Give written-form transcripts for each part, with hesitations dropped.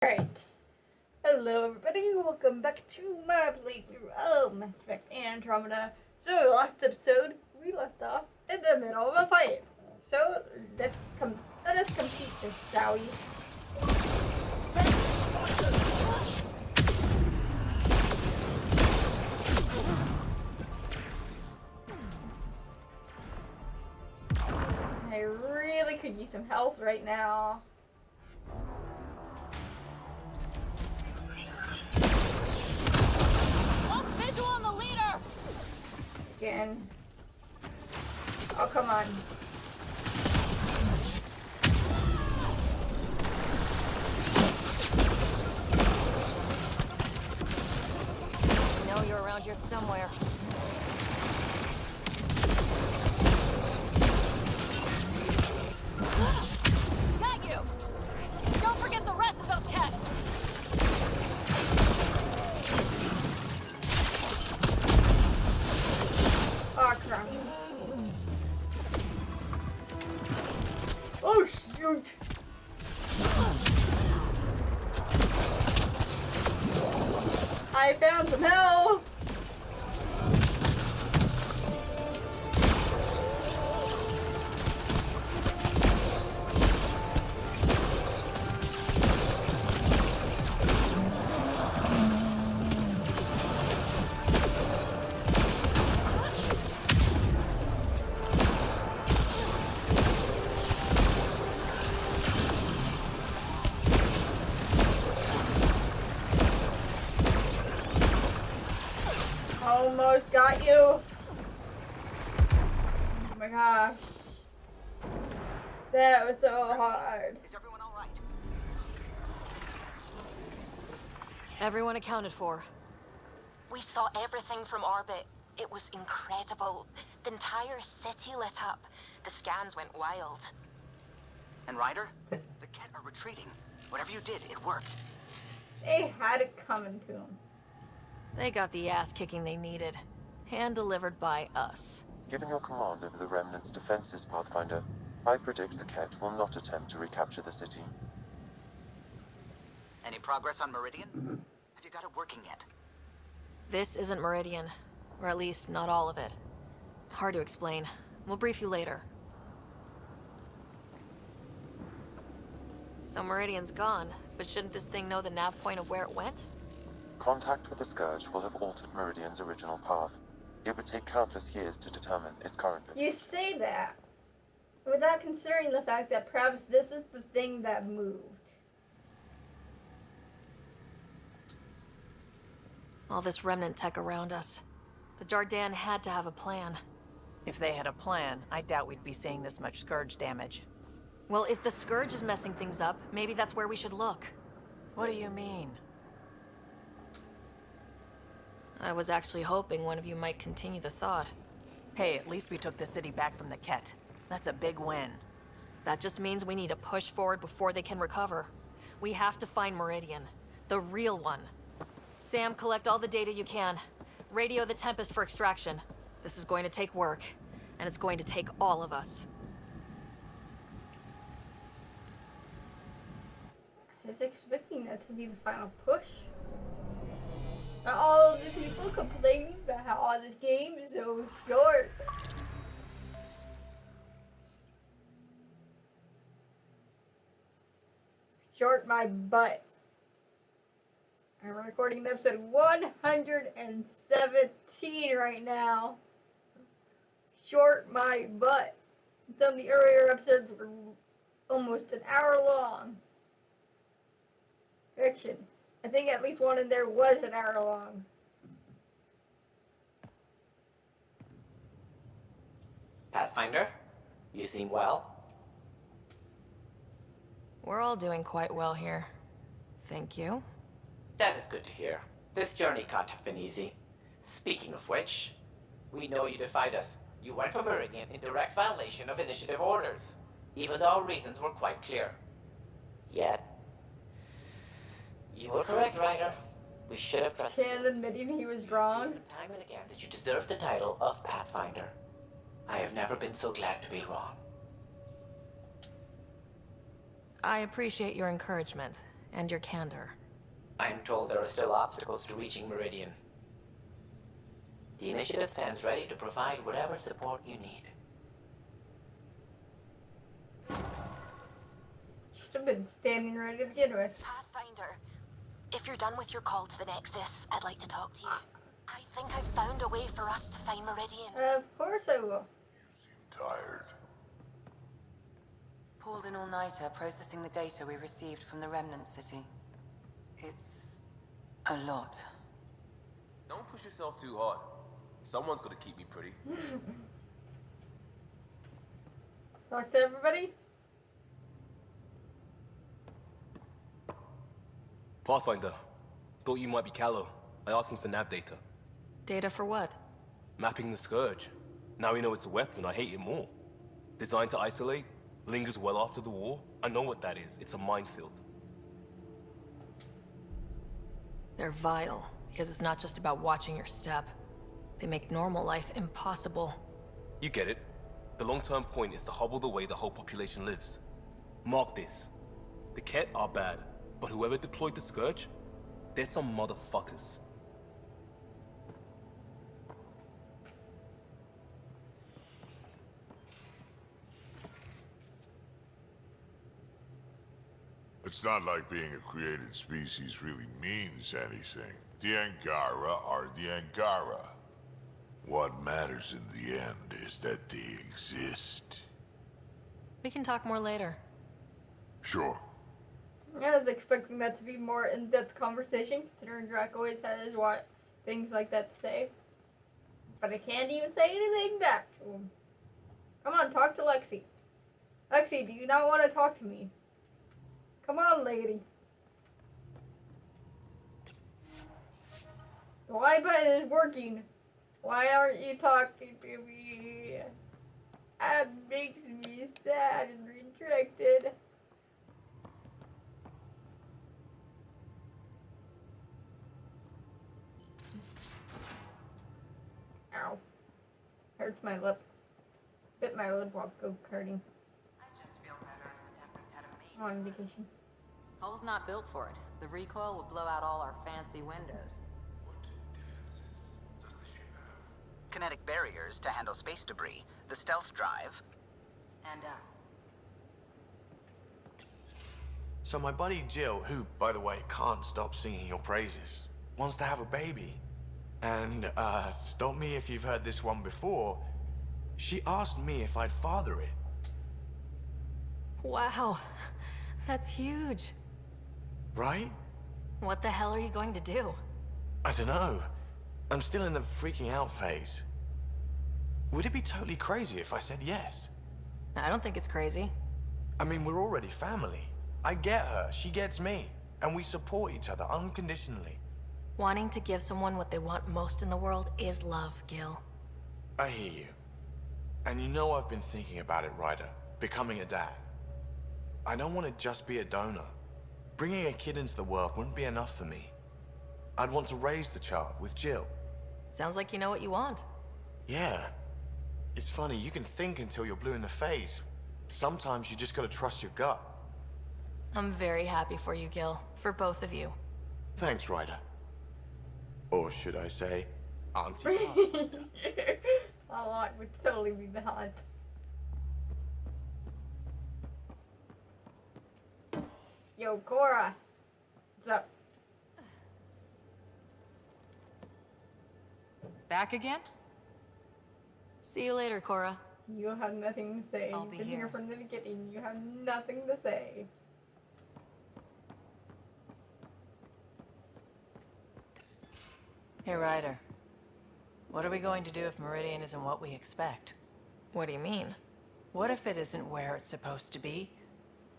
Alright. Hello everybody, welcome back to my playthrough of Mass Effect Andromeda. So last episode, we left off in the middle of a fight. So let us complete this, shall we? I really could use some health right now. On the leader! Again. Oh, come on. I know you're around here somewhere. Got you! Don't forget the rest of those cats! Oh, crap. Oh, shoot! I found some help! Almost got you. Oh my gosh. That was so hard. Is everyone all right? Everyone accounted for. We saw everything from orbit. It was incredible. The entire city lit up. The scans went wild. And Ryder? The Ket are retreating. Whatever you did, it worked. They had it coming to them. They got the ass kicking they needed. Hand delivered by us. Given your command over the Remnant's defenses, Pathfinder, I predict the Ket will not attempt to recapture the city. Any progress on Meridian? Have you got it working yet? This isn't Meridian. Or at least, not all of it. Hard to explain. We'll brief you later. So Meridian's gone, but shouldn't this thing know the nav point of where it went? Contact with the Scourge will have altered Meridian's original path. It would take countless years to determine its current. You say that without considering the fact that perhaps this is the thing that moved. All this remnant tech around us. The Jardan had to have a plan. If they had a plan, I doubt we'd be seeing this much Scourge damage. Well, if the Scourge is messing things up, maybe that's where we should look. What do you mean? I was actually hoping one of you might continue the thought. Hey, at least we took the city back from the Ket. That's a big win. That just means we need to push forward before they can recover. We have to find Meridian. The real one. Sam, collect all the data you can. Radio the Tempest for extraction. This is going to take work, and it's going to take all of us. I was expecting that to be the final push. All the people complaining about how this game is so short. Short my butt. I'm recording episode 117 right now. Short my butt. Some of the earlier episodes were almost an hour long. Correction. I think at least one in there was an hour long. Pathfinder, you seem well. We're all doing quite well here. Thank you. That is good to hear. This journey can't have been easy. Speaking of which, we know you defied us. You went for Meridian in direct violation of initiative orders, even though our reasons were quite clear. Yet, you were correct, Ryder. We should have trusted Chan admitting he was wrong. time and again that you deserve the title of Pathfinder. I have never been so glad to be wrong. I appreciate your encouragement. and your candor. I'm told there are still obstacles to reaching Meridian. The initiative stands ready to provide whatever support you need. Should have been standing ready to begin with. Pathfinder, if you're done with your call to the Nexus, I'd like to talk to you. I think I've found a way for us to find Meridian. Of course I will. Tired. Pulled an all-nighter processing the data we received from the Remnant City. It's a lot. Don't push yourself too hard. Someone's got to keep me pretty. Talk to everybody. Pathfinder, thought you might be Callow. I asked him for nav data. Data for what? Mapping the Scourge. Now we know it's a weapon, I hate it more. Designed to isolate, lingers well after the war. I know what that is. It's a minefield. They're vile, because it's not just about watching your step. They make normal life impossible. You get it. The long-term point is to hobble the way the whole population lives. Mark this. The Ket are bad, but whoever deployed the Scourge, they're some motherfuckers. It's not like being a created species really means anything. The Angara are the Angara. What matters in the end is that they exist. We can talk more later. Sure. I was expecting that to be more in-depth conversation, considering Drac always has what things like that to say. But I can't even say anything back to him. Come on, talk to Lexi. Lexi, do you not want to talk to me? Come on, lady. The Y button is working. Why aren't you talking to me? That makes me sad and retracted. Ow. Hurts my lip. Bit my lip while go-karting. I just feel better if the Tempest had a maid. I'm on vacation. Hull's not built for it. The recoil would blow out all our fancy windows. Kinetic barriers to handle space debris, the stealth drive. And us. So my buddy Jill, who, by the way, can't stop singing your praises, wants to have a baby. And, stop me if you've heard this one before, she asked me if I'd father it. Wow, that's huge. Right? What the hell are you going to do? I don't know. I'm still in the freaking out phase. Would it be totally crazy if I said yes? I don't think it's crazy. I mean, we're already family. I get her, she gets me, and we support each other unconditionally. Wanting to give someone what they want most in the world is love, Gil. I hear you. And you know I've been thinking about it, Ryder. Becoming a dad. I don't want to just be a donor. Bringing a kid into the world wouldn't be enough for me. I'd want to raise the child with Jill. Sounds like you know what you want. Yeah. It's funny, you can think until you're blue in the face. Sometimes you just gotta trust your gut. I'm very happy for you, Gil. For both of you. Thanks, Ryder. Or should I say, Auntie. A lot would totally be the hot. Yo, Cora. What's up? Back again? See you later, Cora. You have nothing to say. I'll You've be been here here. from the beginning. You have nothing to say. Hey, Ryder. What are we going to do if Meridian isn't what we expect? What do you mean? What if it isn't where it's supposed to be?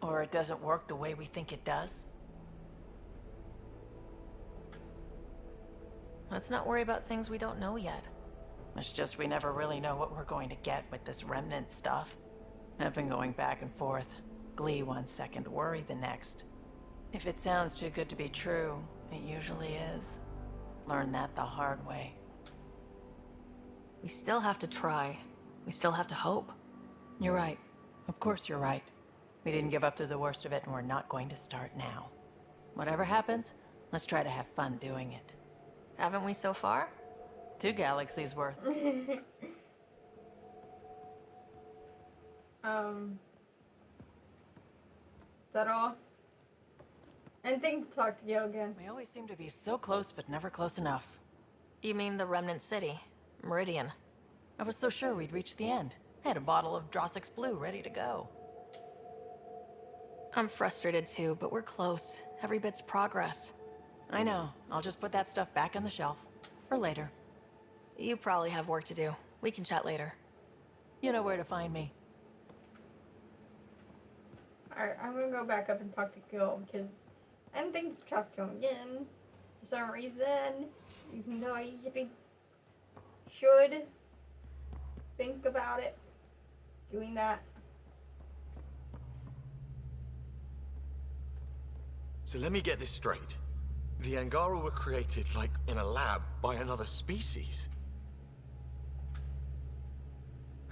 Or it doesn't work the way we think it does? Let's not worry about things we don't know yet. It's just we never really know what we're going to get with this remnant stuff. I've been going back and forth. Glee one second, worry the next. If it sounds too good to be true, it usually is. Learned that the hard way. We still have to try. We still have to hope. You're right. Of course you're right. We didn't give up to the worst of it, and we're not going to start now. Whatever happens, let's try to have fun doing it. Haven't we so far? 2 galaxies worth. Is that all? Anything to talk to Gil again? We always seem to be so close, but never close enough. You mean the Remnant City, Meridian? I was so sure we'd reach the end. I had a bottle of Drossix Blue ready to go. I'm frustrated too, but we're close. Every bit's progress. I know. I'll just put that stuff back on the shelf. For later. You probably have work to do. We can chat later. You know where to find me. Alright, I'm gonna go back up and talk to Gil because anything to talk to him again. For some reason, even though I should think about it, doing that. So let me get this straight. The Angara were created, like, in a lab by another species.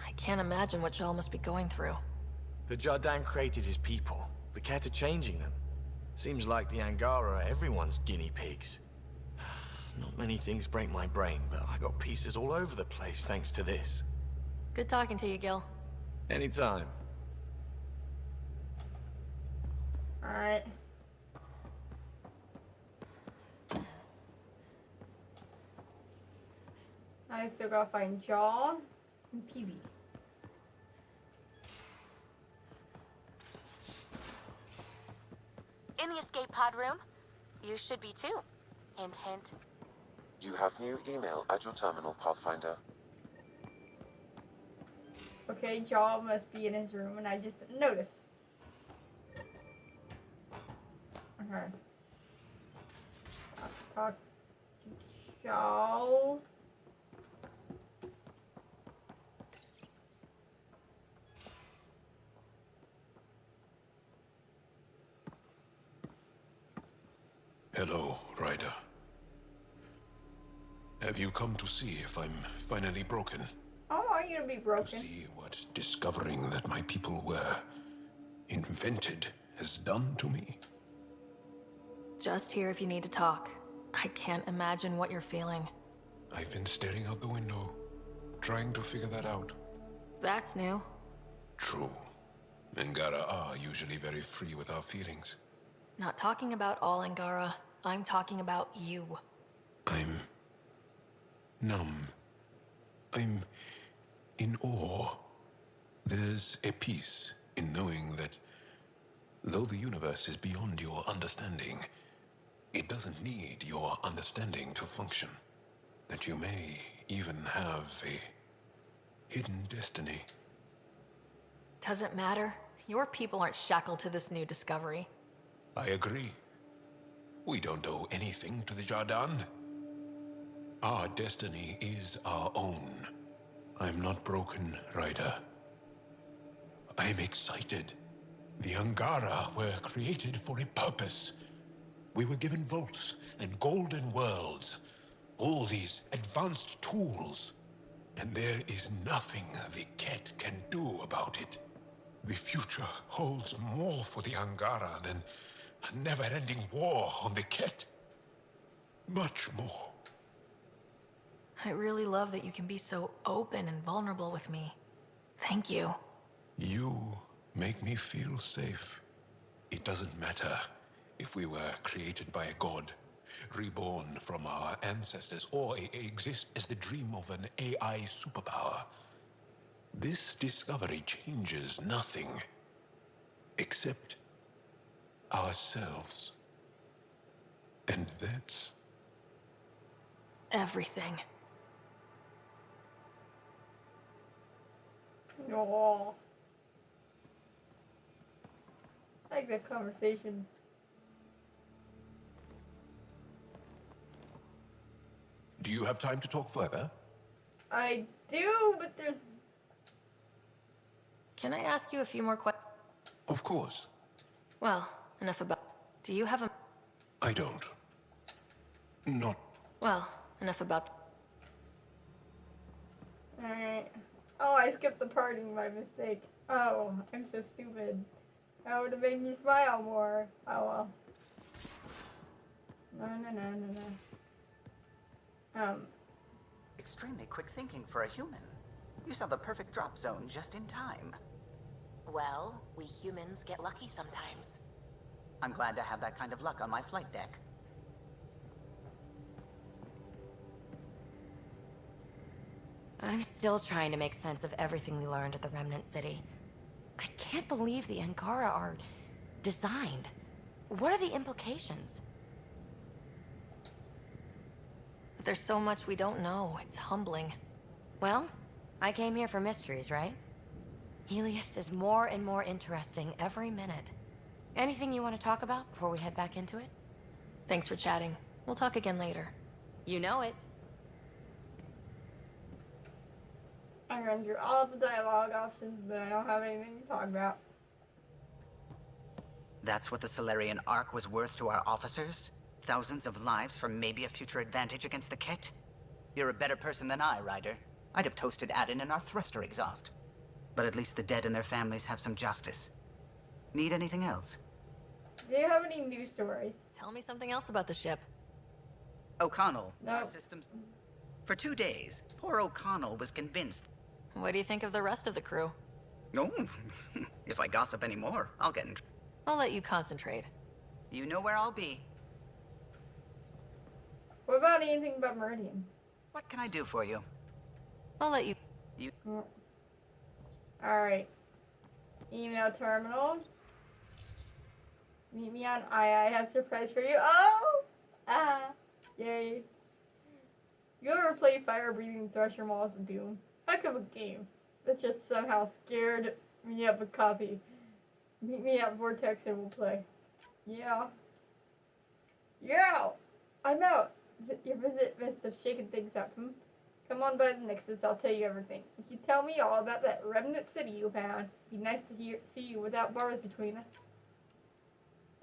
I can't imagine what Joel must be going through. The Jardin created his people. The Ket are changing them. Seems like the Angara are everyone's guinea pigs. Not many things break my brain, but I got pieces all over the place thanks to this. Good talking to you, Gil. Anytime. Alright. I still gotta find Jaw and Peewee. In the escape pod room. You should be too. Hint, hint. You have new email at your terminal, Pathfinder. Okay, Jaw must be in his room and I just didn't notice. Okay. Talk to Jaw. Hello, Ryder. Have you come to see if I'm finally broken? I want you to be broken. To see what discovering that my people were invented has done to me? Just here if you need to talk. I can't imagine what you're feeling. I've been staring out the window, trying to figure that out. That's new. True. Angara are usually very free with our feelings. Not talking about all Angara. I'm talking about you. I'm numb. I'm in awe. There's a peace in knowing that though the universe is beyond your understanding, it doesn't need your understanding to function. That you may even have a hidden destiny. Doesn't matter. Your people aren't shackled to this new discovery. I agree. We don't owe anything to the Jardin. Our destiny is our own. I'm not broken, Ryder. I'm excited. The Angara were created for a purpose. We were given vaults and golden worlds. All these advanced tools. And there is nothing the Ket can do about it. The future holds more for the Angara than a never-ending war on the Ket. Much more. I really love that you can be so open and vulnerable with me. Thank you. You make me feel safe. It doesn't matter if we were created by a god, reborn from our ancestors, or exist as the dream of an AI superpower. This discovery changes nothing except ourselves. And that's everything. No. I like that conversation. Do you have time to talk further? I do, but there's... Can I ask you a few more questions? Of course. Well, enough about... Do you have a... I don't. Not... Well, enough about... Alright. Oh, I skipped the parting by mistake. Oh, I'm so stupid. That would have made me smile more. Oh well. No. Extremely quick thinking for a human. You saw the perfect drop zone just in time. Well, we humans get lucky sometimes. I'm glad to have that kind of luck on my flight deck. I'm still trying to make sense of everything we learned at the Remnant City. I can't believe the Angara are designed. What are the implications? There's so much we don't know. It's humbling. Well, I came here for mysteries, right? Helios is more and more interesting every minute. Anything you want to talk about before we head back into it? Thanks for chatting. We'll talk again later. You know it. I run through all the dialogue options, but I don't have anything to talk about. That's what the Solarian Ark was worth to our officers? Thousands of lives for maybe a future advantage against the Ket? You're a better person than I, Ryder. I'd have toasted Adin in our thruster exhaust. But at least the dead and their families have some justice. Need anything else? Do you have any news stories? Tell me something else about the ship. O'Connell. No. Our systems... For 2 days, poor O'Connell was convinced. What do you think of the rest of the crew? No. If I gossip anymore, I'll get in trouble. I'll let you concentrate. You know where I'll be. What about anything about Meridian? What can I do for you? I'll let you... Alright. Email terminal. Meet me on I have a surprise for you. Oh! Ah! Yay. You ever play Fire-Breathing Thresher Malls of Doom? Heck of a game. That just somehow scared me up a copy. Meet me at Vortex and we'll play. Yeah. Yeah! I'm out. Your visit must have shaken things up. Come on by the Nexus, I'll tell you everything. You tell me all about that Remnant City you found. Be nice to see you without bars between us.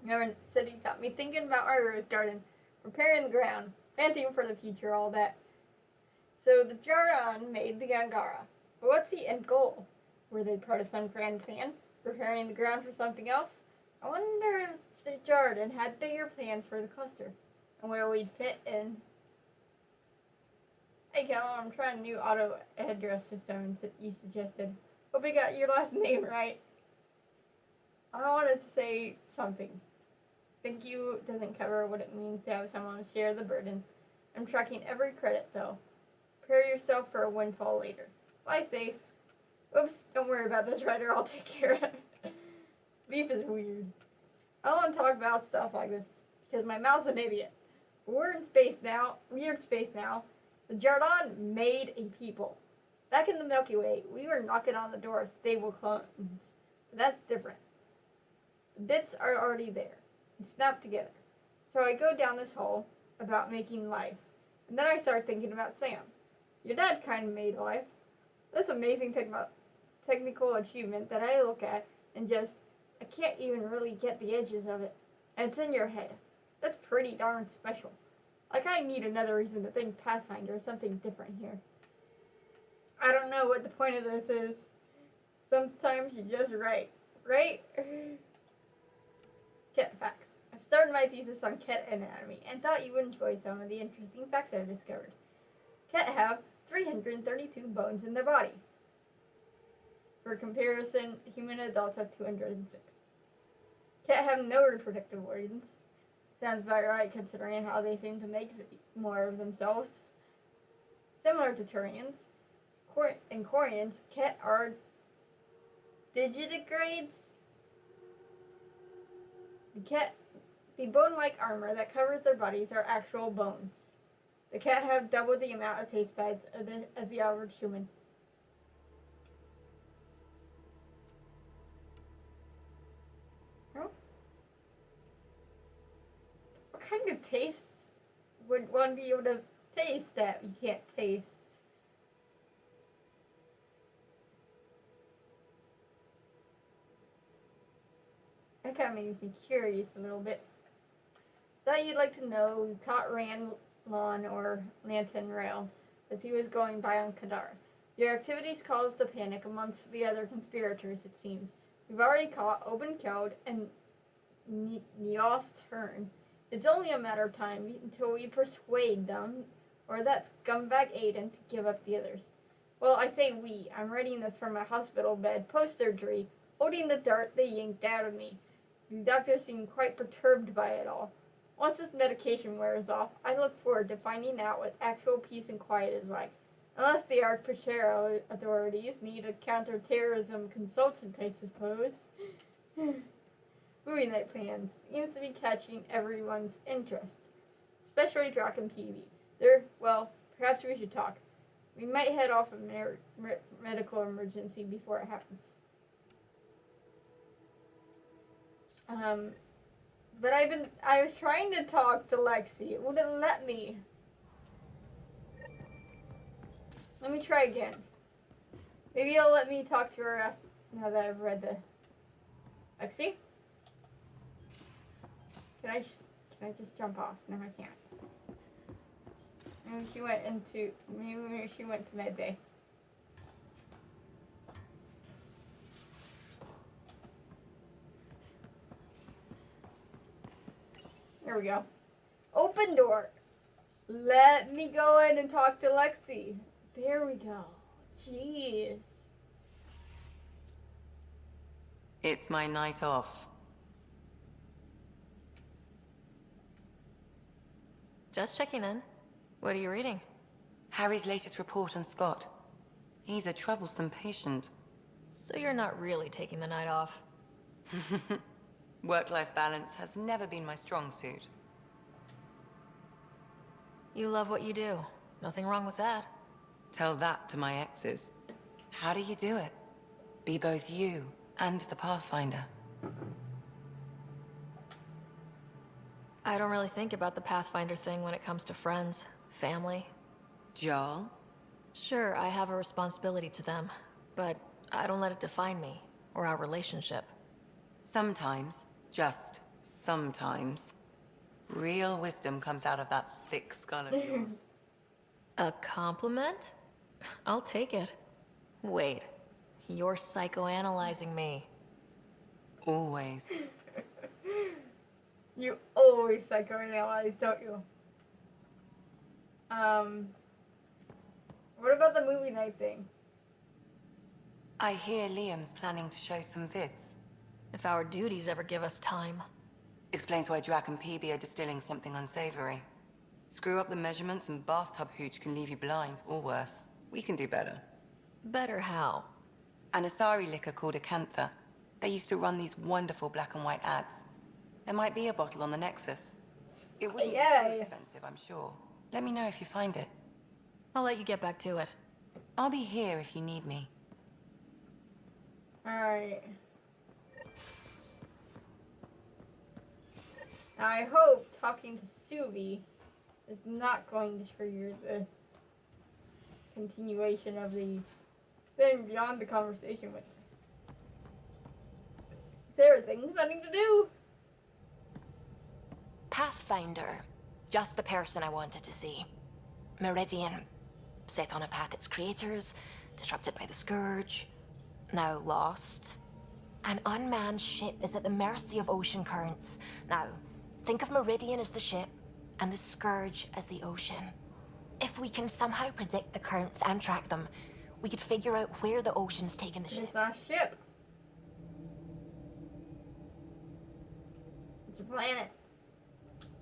Remnant City got me thinking about our rose garden, preparing the ground, planting for the future, all that. So the Jardan made the Angara. But what's the end goal? Were they part of some grand plan, preparing the ground for something else? I wonder if the Jardan had bigger plans for the cluster, and where we'd fit in. Hey Callum, I'm trying a new auto address system you suggested. Hope I got your last name right. I wanted to say something. Thank you doesn't cover what it means to have someone share the burden. I'm tracking every credit though. Prepare yourself for a windfall later. Fly safe. Oops, don't worry about this, Ryder. I'll take care of it. Leaf is weird. I don't want to talk about stuff like this because my mouth's an idiot. But we're in space now. Weird space now. The Jardan made a people. Back in the Milky Way, we were knocking on the door of stable clones. But that's different. The bits are already there and snapped together. So I go down this hole about making life. And then I start thinking about Sam. Your dad kind of made life. This amazing technical achievement that I look at and just, I can't even really get the edges of it. And it's in your head. That's pretty darn special. Like I need another reason to think Pathfinder is something different here. I don't know what the point of this is. Sometimes you just write. Right? Ket facts. I've started my thesis on Ket anatomy and thought you would enjoy some of the interesting facts I've discovered. Ket have 332 bones in their body. For comparison, human adults have 206. Ket have no reproductive organs. Sounds about right considering how they seem to make more of themselves. Similar to Turians, and Quarians, Ket are digitigrades. The bone-like armor that covers their bodies are actual bones. The Ket have double the amount of taste buds as the average human. What kind of tastes would one be able to taste that you can't taste? That kind of makes me curious a little bit. Thought you'd like to know we caught Ranlon or Lantern Rail as he was going by on Kadar. Your activities caused a panic amongst the other conspirators, it seems. We've already caught Oben Keld and Neost Hearn It's only a matter of time until we persuade them, or that scumbag Aiden, to give up the others. Well, I say we. I'm readying this from my hospital bed post-surgery, holding the dart they yanked out of me. The doctor seemed quite perturbed by it all. Once this medication wears off, I look forward to finding out what actual peace and quiet is like. Unless the Archpachero authorities need a counter-terrorism consultant, I suppose. Movie night plans seems to be catching everyone's interest, especially Drac and Peavy. Well, perhaps we should talk. We might head off a medical emergency before it happens. But I was trying to talk to Lexi. It wouldn't let me. Let me try again. Maybe it'll let me talk to her now that I've read the... Lexi? Can I just jump off? No, I can't. Maybe she went to med bay. There we go. Open door. Let me go in and talk to Lexi. There we go. Jeez. It's my night off. Just checking in. What are you reading? Harry's latest report on Scott. He's a troublesome patient. So you're not really taking the night off? Work-life balance has never been my strong suit. You love what you do. Nothing wrong with that. Tell that to my exes. How do you do it? Be both you and the Pathfinder. I don't really think about the Pathfinder thing when it comes to friends, family. Jarl? Sure, I have a responsibility to them, but I don't let it define me, or our relationship. Sometimes, just sometimes, real wisdom comes out of that thick skull of yours. A compliment? I'll take it. Wait, you're psychoanalyzing me. Always. You always psychoanalyze, don't you? What about the movie night thing? I hear Liam's planning to show some vids. If our duties ever give us time. Explains why Drac and Peavy are distilling something unsavory. Screw up the measurements and bathtub hooch can leave you blind, or worse. We can do better. Better how? An Asari liquor called Acantha. They used to run these wonderful black and white ads. There might be a bottle on the Nexus. It wouldn't be too expensive, I'm sure. Let me know if you find it. I'll let you get back to it. I'll be here if you need me. Alright. Now I hope talking to Suvi is not going to trigger the continuation of the thing beyond the conversation with her. There are things I need to do. Pathfinder. Just the person I wanted to see. Meridian. Set on a path its creators, disrupted by the Scourge, now lost. An unmanned ship is at the mercy of ocean currents. Now, think of Meridian as the ship, and the Scourge as the ocean. If we can somehow predict the currents and track them, we could figure out where the ocean's taken the ship. It's not a ship. It's a planet.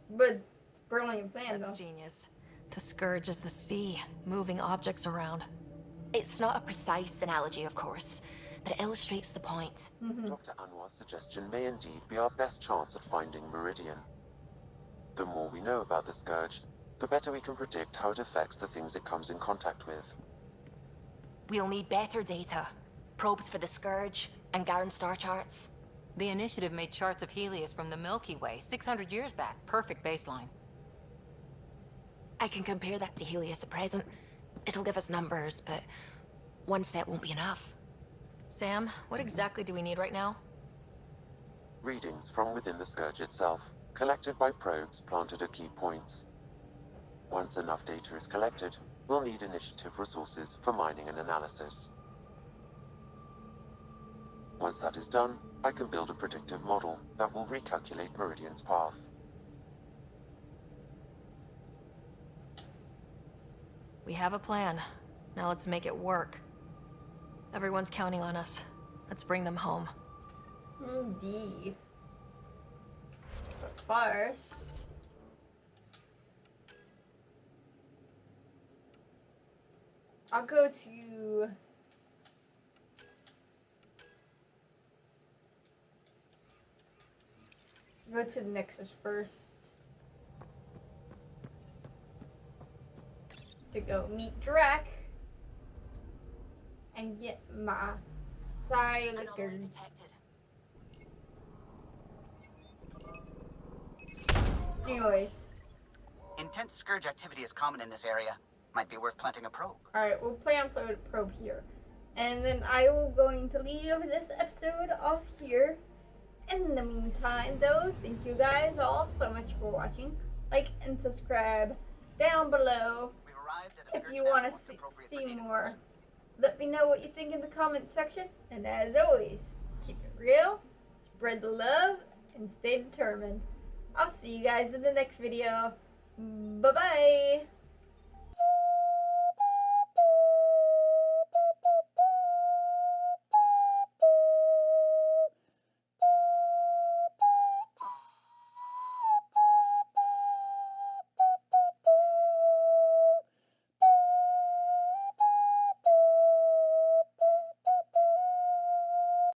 But it's barely a planet, That's though. genius. The Scourge is the sea, moving objects around. It's not a precise analogy, of course, but it illustrates the point. Dr. Anwar's suggestion may indeed be our best chance at finding Meridian. The more we know about the Scourge, the better we can predict how it affects the things it comes in contact with. We'll need better data. Probes for the Scourge, and Garen star charts. The initiative made charts of Helios from the Milky Way 600 years back. Perfect baseline. I can compare that to Helios at present. It'll give us numbers, but one set won't be enough. Sam, what exactly do we need right now? Readings from within the Scourge itself, collected by probes planted at key points. Once enough data is collected, we'll need initiative resources for mining and analysis. Once that is done, I can build a predictive model that will recalculate Meridian's path. We have a plan. Now let's make it work. Everyone's counting on us. Let's bring them home. Indeed. But first... I'll go to... Go to the Nexus first. To go meet Drac. And get my Psi liquor. Anyways. Intense Scourge activity is common in this area. Might be worth planting a probe. Alright, we'll plant a probe here. And then I will going to leave this episode off here. In the meantime, though, thank you guys all so much for watching. Like and subscribe down below if you want to see more. Let me know what you think in the comment section. And as always, keep it real, spread the love, and stay determined. I'll see you guys in the next video. Bye-bye.